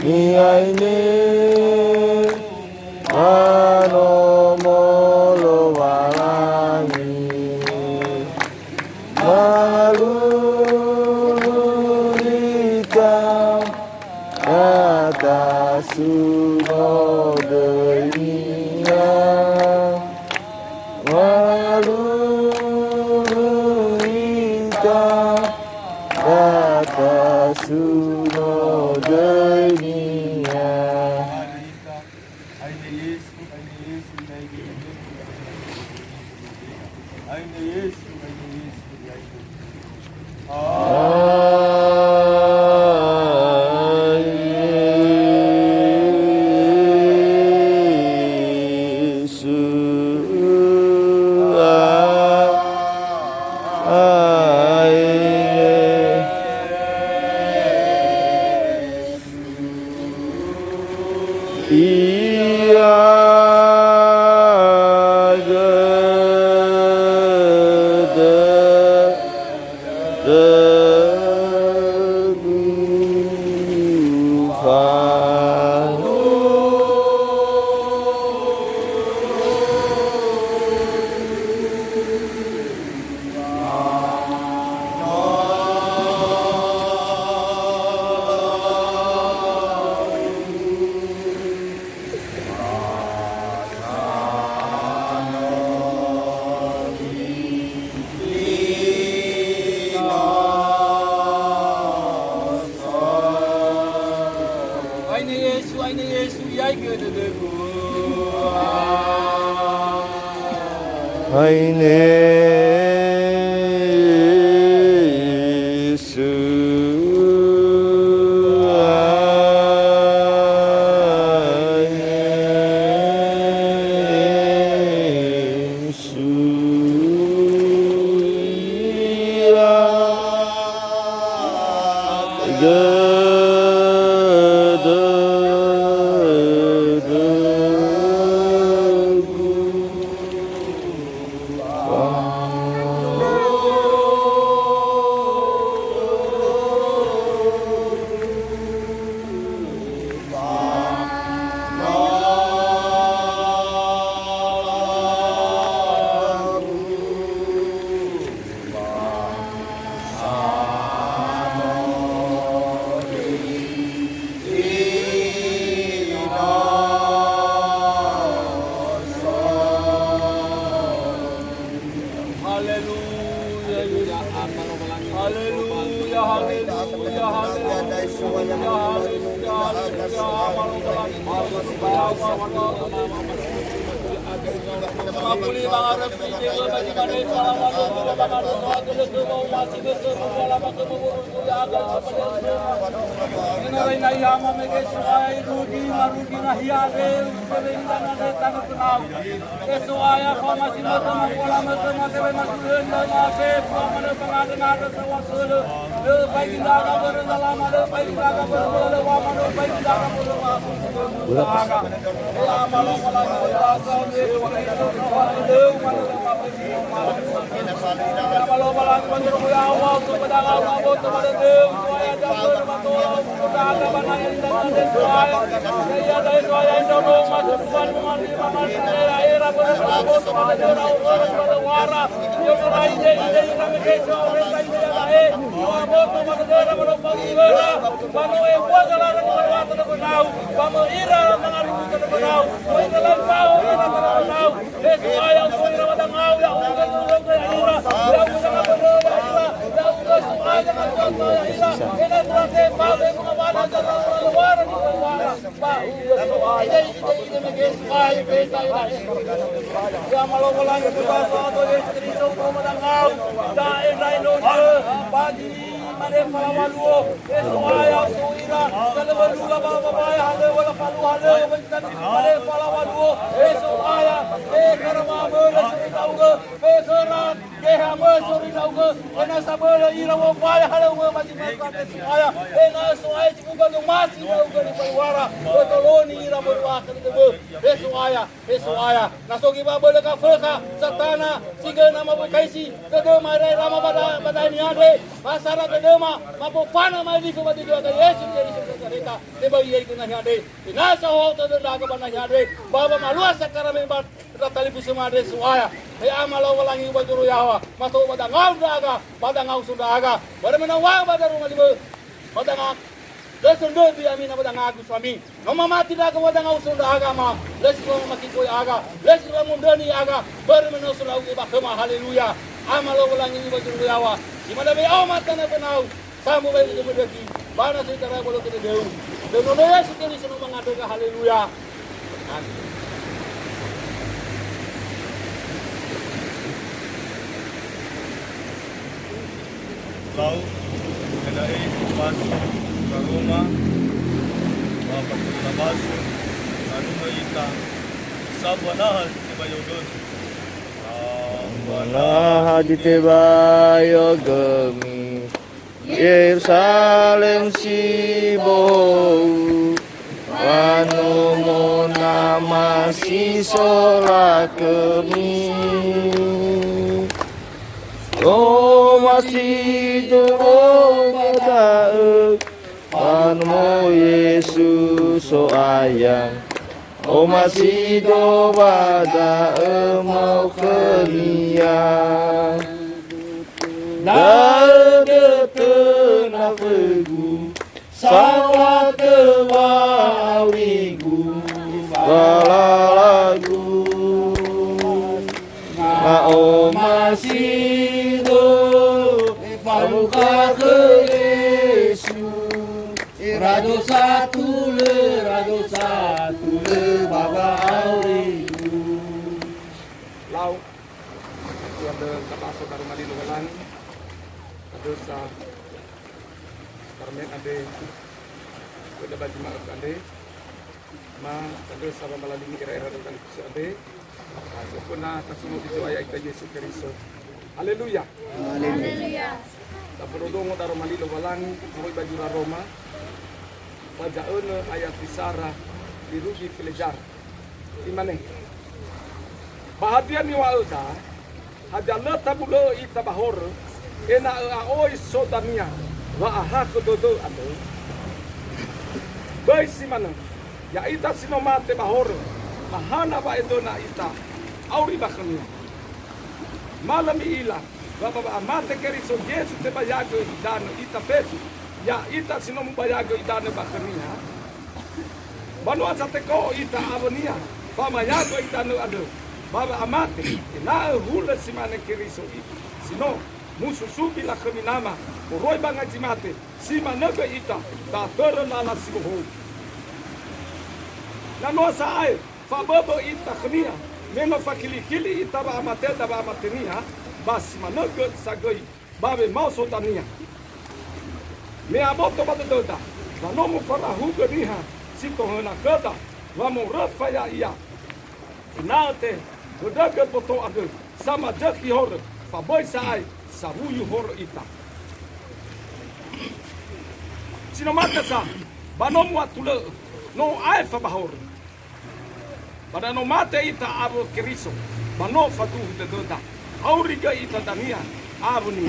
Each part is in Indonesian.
ni ai ni ano molo walangi malurita kata suno denia malurita kata suno denia. keha mo suri na ugo ena sabolo ira wo paya hala ugo maji makate suaya ena suaya cibuga no masi na ugo ni pariwara otoloni ira mo wa ka de suaya nasogi babolo ka fulka satana siga na mabukaisi kedo mare rama bada ni ade masara kedo ma mapofana mai di fuma di ka yesu jadi sekarita teba ye kuna ade ina sa ho to da ka bana ade baba malua sakara me bat televisi made suaya he amalo walangi bajuru yawa mato badangau daga badangau sudaga bare menawa badaru ngalibe badanga lesundo bi amina badanga aku suami no mama tidak ke badangau sudaga ma lesu maki koi aga lesu mundani aga bare menawa sulau ba kema haleluya amalo walangi bajuru yawa dimana be au matana benau samu be bedeki bana sitara bolo ke deu dono ya sikeli sunu mangadoga haleluya amin. Lau kenai masuk ke rumah dapat masuk anu kita sabanah dibayodon Manah ditebayo gemi Yerusalem sibou Wanu mona masih sola kemi Oh masih doa pada Anu Yesus so ayang Oh masih doa pada mau keliang Dada tena pegu Sawa tewaligu Balalagu Oh masih Pamuka ke Yesus Rado satu le Baba auriku Lau Tiada kata saudara mali luwelan Ada sa Karmen ade Kuda baju marah ade Ma ada sa malalini kira-kira dengan kusi ade Sopuna kasumu bisuaya ika Yesus Kristus Haleluya. Haleluya. Tapodongo daro malilo walang moy bajura Roma. Pajaeun ayat bisara dirugi filejar. Imane. Bahagia ni waeuta. Hajale tabulo ita bahor. Ena aoi sodania. Wa aha kododo ado. Bae simana. Ya ita sinomate bahor. Mahana ba edona ita. Auri bakania. Malam ila baba amate keriso Yesu te bayago idano ita pefu ya ita sinomu bayago idano bakania banu asate ko ita avonia fama yago idano ado baba amate na hula simane keriso sino mususubi la kaminama moroi banga jimate simane ita ta torna la sibo na nosa ai fa babo ita kania Meno fakili-kili itaba amate daba amatenia bas manogo sagoi babe mau sotania me aboto batoda vanomu para hugo niha sito hona kota vamo rafaya ia inate godaga boto ado sama jaki hor fa boy sai sabuyu hor ita sino mata vanomu atule no ai fa bahor pada no mate ita abo keriso mano fatu dedoda auriga ita dania abo ni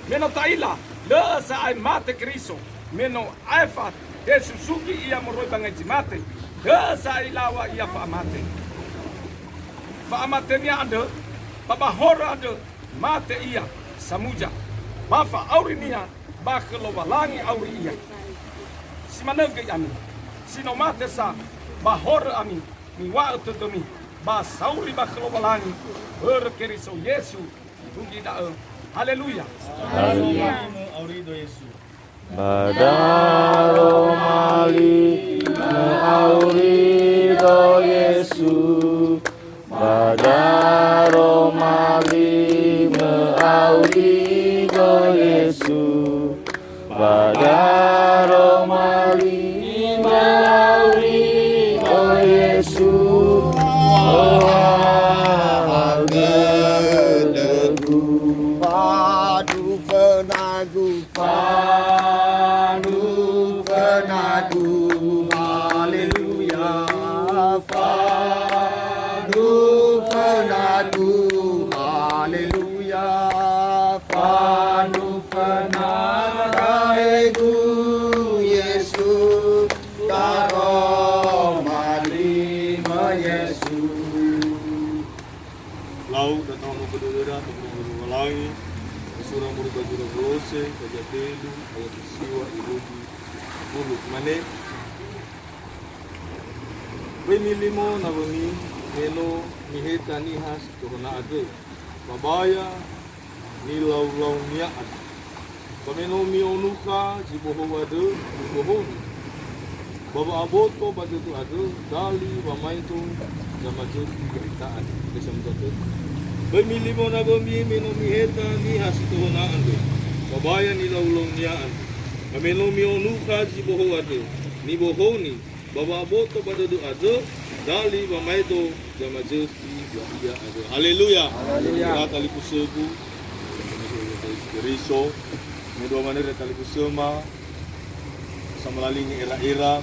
meno taila le sa ai mate keriso meno aifa desusuki ia moroi bangaji mate le sa ilawa ia fa amate ni ade baba hora ade mate ia samuja bafa aurinia bakelo walangi auri ia simanege ami sino mate sa bahor amin miwa tutomi basauri baklo walangi berkeriso Yesu tungi da haleluya haleluya aurido Yesu Badaro mali aurido Yesu Badaro mali aurido Yesu Badaro mali Yesus, oh, ibu Yesus karoma lima Yesus. Laut datang mau kedua tunggu lagi. Surah murid bajura Kolose, kajatelu, ayat siwa irugi, puluh mane. Pemilimo na bumi, meno miheta nihas tuhona ade. Babaya nilau niya ade. Pameno mionuka jiboho ade, jiboho. Baba aboto batu tu ade, dali bamaitu jamajut keritaan kesam jatuh. Pemilimo na bumi, meno miheta nihas tuhona ade. Babaya nilau niya ade. Pameno mionuka jiboho ade, ni boho ni. Baba boto pada doa do dali bamaito jamajus dia ada. Haleluya. Haleluya. Tali kusebu. Riso. Medua manera tali kusema. Samalali ni era-era.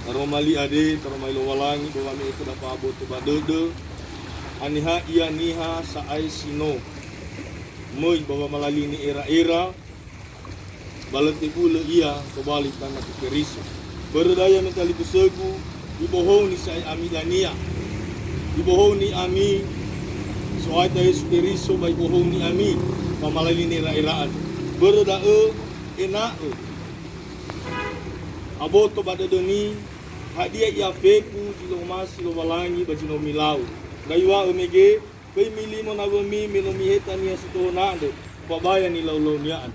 Taromali ade, taromali walangi bawa me itu dapat boto badodo. Aniha ia niha saai sino. Moi bawa malali ni era-era. Balati pula ia kembali tanah ke riso. Berdaya mentali kusegu, ibohong ni say ami dania. Ibohong ni ami, soai tayo sukeriso ba ibohong ni ami, pamalali ni rairaan. Berdaya enao. Aboto pada doni, hadia ia feku, jilo mas, jilo walangi, bajino milau. Daywa omege, kay milimo na bumi, minomiheta niya situhonado, pabaya ni laulau niyaan.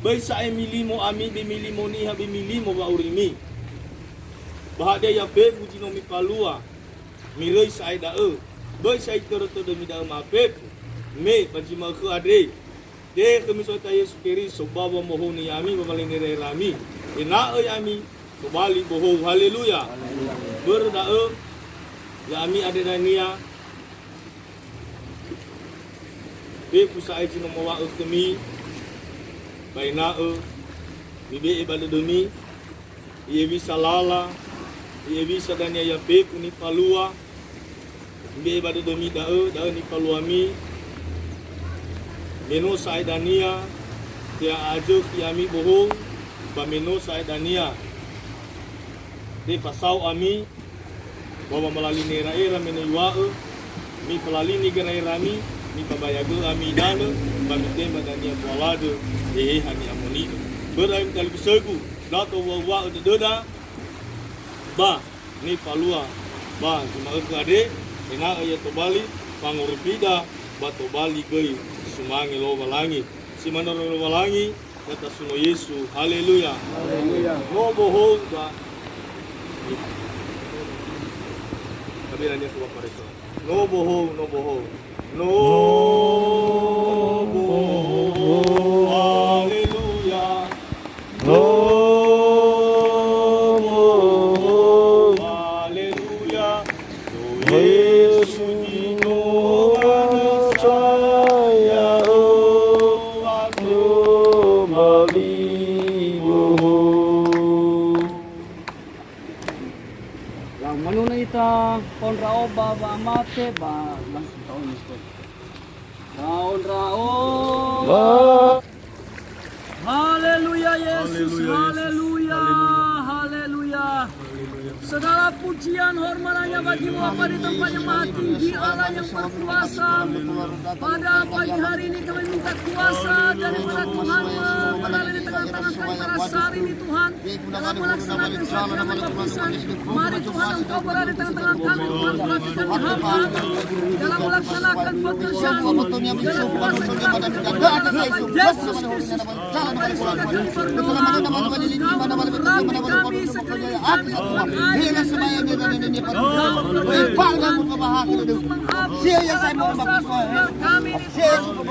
Bay sa ay milimo ami, bimilimo niha, bimilimo ba urimi. Bahagia ya pe buji no mi palua miroi sai da boy sai toro to de mi da ma pe me baji ma khu ade de kami so ta Yesus kiri so baba moho ni ami babalin ni rami ina ami to bali boho haleluya berda ya ami ade dania pe pusai ji no mawa kami baina mi be ibada domi ye bisa lala ia bisa dan ya pe kuni palua be bade domi da ni palua mi meno sai dania dia ajo kiami bohong ba meno sai dania de pasau ami bawa melalui era meno wa mi pelali ni gerai rami mi pabayago ami dana ba tema dania polado hani amoni berai kali bisegu dato wa doda ba ni palua ba cuma ke ade ina aya to bali pangurpida ba to bali gei sumangi lo walangi si mana lo walangi kata suno Yesu haleluya haleluya no bohong ba kabiranya kuwa pareso no bohong no bohong no bohong haleluya no Konrao baba mate ba langsung tahun itu. Konrao. Haleluya Yesus, haleluya, haleluya. Segala pujian hormat hanya bagimu Bapa di tempat yang maha tinggi, Allah yang berkuasa. Pada pagi hari ini kami minta kuasa daripada Tuhan berada di tengah-tengah kami pada saat ini Tuhan. Dalam melaksanakan firman baptisan, mari Tuhan Engkau berada di tengah-tengah kami Tuhan, perhatikan hamba dalam melaksanakan pekerjaan dalam kuasa Tuhan Yesus Kristus. Mari saudara kami berdoa, Engkau merapi kami sekali kami Tuhan. Kami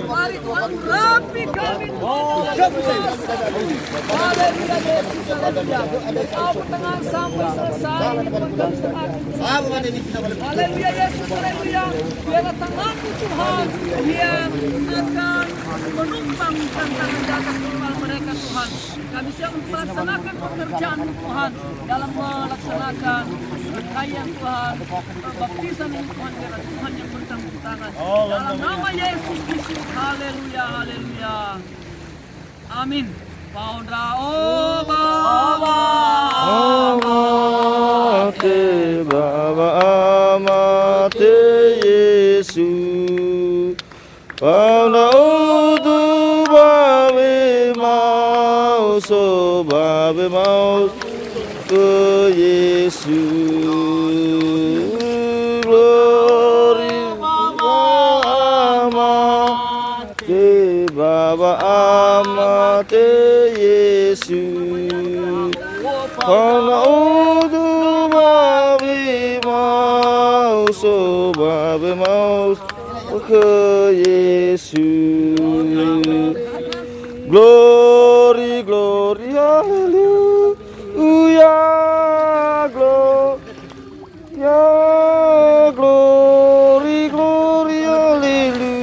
mari Tuhan rapi kami haleluya Yesus Kau pertengahan sampai selesai haleluya Yesus haleluya biarlah tanganmu Tuhan yang akan menumpangkan tangan di atas kepala mereka Tuhan. Kami siap untuk melaksanakan pekerjaan Tuhan dalam melaksanakan rangkaian Tuhan baptisan ini Tuhan biarlah Tuhan yang bertanggung tangan dalam nama Yesus Kristus haleluya haleluya amin. Paudra Oba Amate Baba Amate Yesu Paudra Udu Babe Mauso Babe Maus ke Yesu Glory Amate Baba Amate Yesu Paudra Udu Babe Mauso Babe Maus ke Yesu Glory, glory, hallelujah, glory, glory, hallelujah,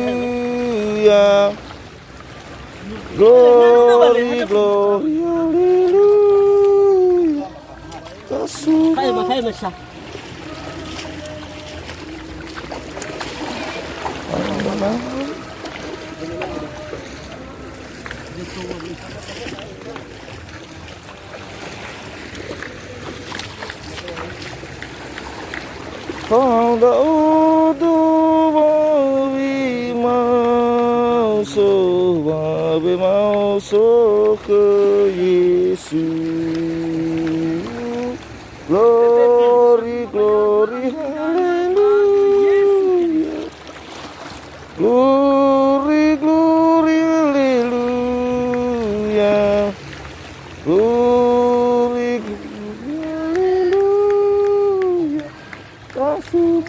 glory, glory, hallelujah. Paudra Udu Babe Mauso ke Yesu Glory, glory, hallelujah, glory, glory, hallelujah, glory, glory, hallelujah. Kasih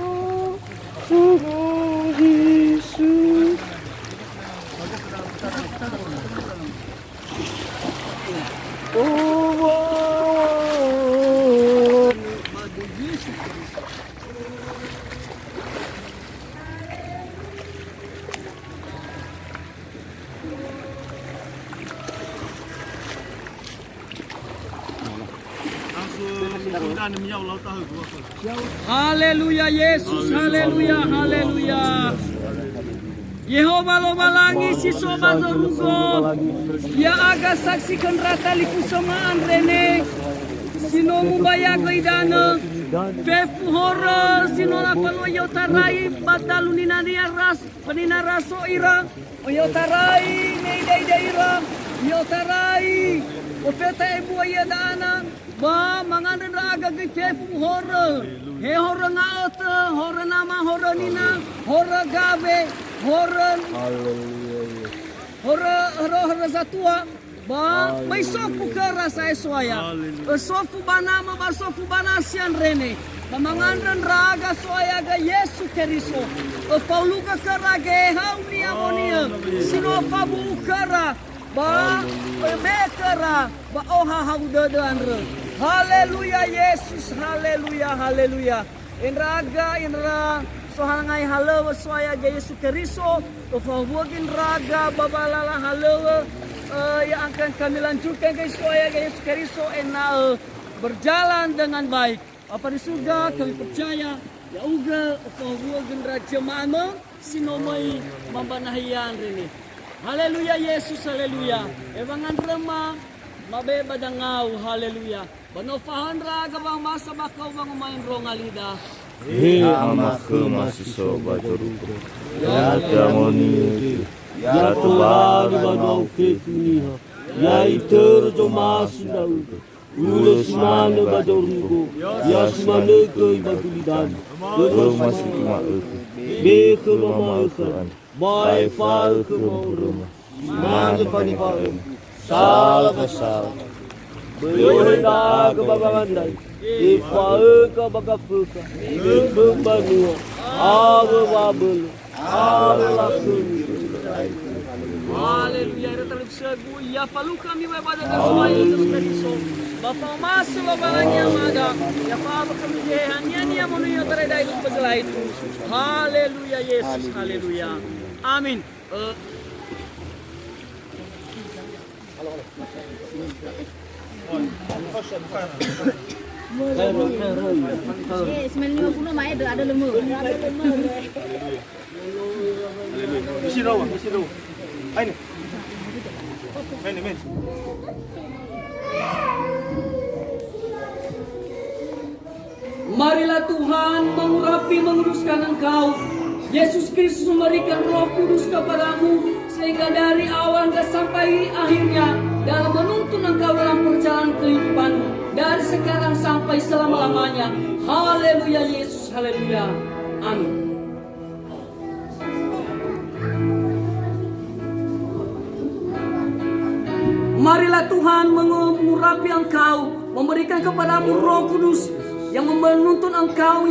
Yesus. Haleluya Yesus, haleluya, haleluya. Yehova lo malangi si soba zorugo. Ya aga saksikan rata liku somaan rene. Sino mubaya gaidana. Fefu horror sino la palo yotarai batalu ninaria ras penina raso ira. Yotarai neida ira. Yotarai. Ofeta ibu ayadana. Ba manganan raga ke fefu horror. He horror ngaota, horror nama horror nina, horror gabe, horror. Horror zatua. Ba may sofu ke rasa eswaya. Sofu bana ma sofu bana sian rene. Mamanganan raga soya ga Yesu Keriso. Pauluka kerage hauni amonia. Sino fabu kera. Ba bekera. Ba oha hauda andre. Haleluya Yesus, haleluya, haleluya. Inraga, inra, sohangai halewa soya ga Yesu Keriso. Fabuagin raga, babalala halewa. Yang akan kami lanjutkan ke soya ga Yesu Keriso. Berjalan dengan baik. Apa di surga kami percaya. Ya uga, fabuagin raja mama. Sinomai mambanahian rini. Haleluya Yesus, haleluya. Evangan remah. Mabe badangau, haleluya. Banofahan raga bang masa bakaw bang umain rongalida. He amaku masiso bajorugo. Ya tamoni. Ya tubar banau ketuniha. Ya iter jo masudau. Ulus mana bajorugo. Ya semana ke ibatulidan. Belum masih maaf. Be ke mama kan. Bai fal ke mama. Mana pani fal. Sal kesal. Berhendak ke babandai. Ifae ke bagafuka. Bumbanua. Ave wabel. Ave lakun. Haleluya. Retalip segu. Ya falu kami pada sesuai Yesus Kristus. Bapak masuk babalanya maga. Ya Bapa kami jehannya ni yang menuju teredai itu sebelah itu. Haleluya Yesus. Haleluya. Amin. Sembilan 50 mai ada lemur. Misi rawa. Ini. Amin. Marilah Tuhan mengurapi menguruskan engkau. Yesus Kristus memberikan Roh Kudus kepadamu sehingga dari awal hingga sampai akhirnya dalam menuntun engkau dalam perjalanan kehidupanmu dari sekarang sampai selama-lamanya. Haleluya Yesus, haleluya. Amin. Marilah Tuhan mengurapi engkau, memberikan kepadamu Roh Kudus yang menuntun engkau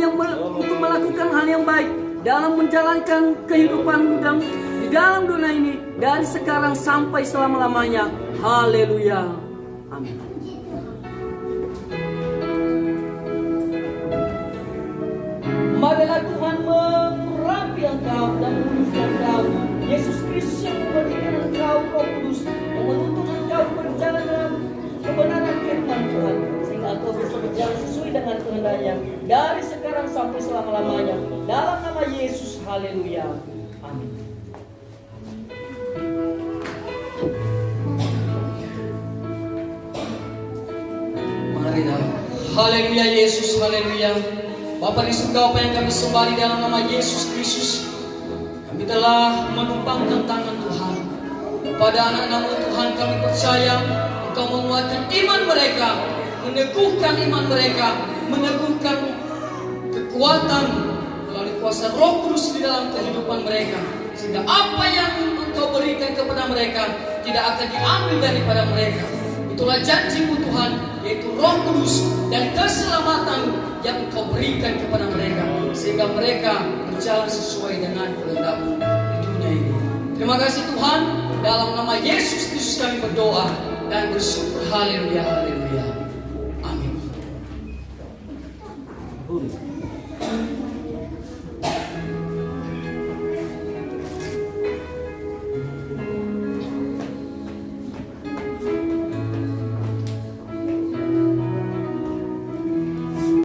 untuk melakukan hal yang baik dalam menjalankan kehidupanmu dan di dalam dunia ini dari sekarang sampai selama-lamanya. Haleluya. Amin. Marilah Tuhan mengurapi engkau dan menguruskan engkau. Yesus Kristus yang memberikan engkau Roh Kudus yang menuntun engkau berjalan dalam kebenaran firman Tuhan sehingga engkau bisa berjalan sesuai dengan kehendaknya dari sekarang sampai selama-lamanya. Dalam nama Yesus, haleluya. Amin. Marilah. Haleluya Yesus, haleluya. Bapa di surga, apa yang kami sembah di dalam nama Yesus Kristus, kami telah menumpangkan tangan Tuhan pada anak-anak Tuhan. Kami percaya Engkau menguatkan iman mereka, meneguhkan iman mereka, meneguhkan kekuatan melalui kuasa Roh Kudus di dalam kehidupan mereka, sehingga apa yang Engkau berikan kepada mereka tidak akan diambil daripada mereka. Itulah janji-Mu Tuhan, yaitu Roh Kudus dan keselamatan yang Engkau berikan kepada mereka, sehingga mereka berjalan sesuai dengan kehendak-Mu di dunia ini. Terima kasih Tuhan, dalam nama Yesus Kristus kami berdoa dan bersyukur. Haleluya, haleluya.